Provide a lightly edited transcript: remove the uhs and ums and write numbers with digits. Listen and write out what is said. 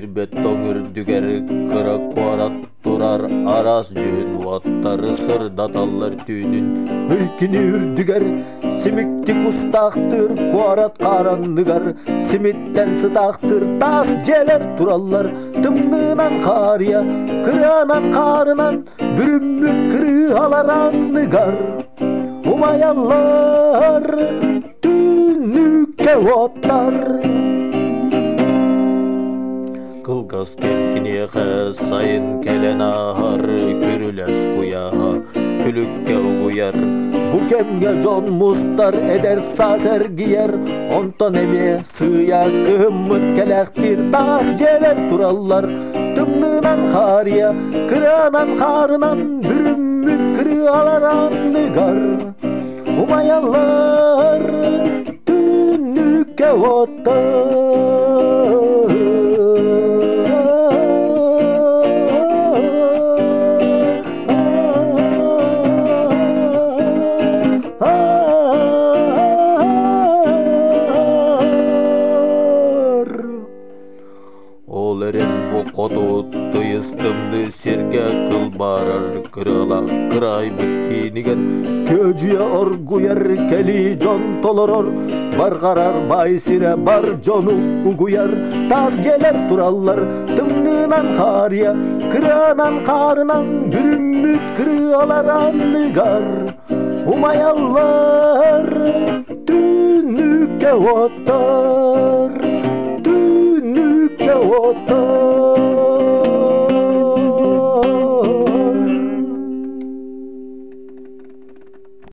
Тирбет тоңүрдүгер кыра куарат турар арас жүн ваттары сырдаталар түйдүн өлкүнү үрдүгер симикти кустактыр куарат карандыгар симиттен сытактыр тас желер тураллар тымнынан карыя кыранан карынан бүрүммүк кыры алар андыгар умаялар түнүкке оттар Кылгас кентине сайын келен ахар күрүләс куяха күлүкке уяр бу кемге жон мустар эдер сасер кияр онтон эме сыя кыммыт келектир тас желер тураллар тымнынан карыя кыранан карынан бүрүммүк кыры алар андыгар умаялар түнүкке оттар Котутты ыстымды серге кыл барар кыралак кырай бүткинигер көжүе оргуяр кели жон толорор бар карар байсире бар жону угуяр тас желер тураллар тымнынан карыя кыранан карынан бүрүммүт кыры алар андыгар умаялар түнүкке оттар түнүкке оттар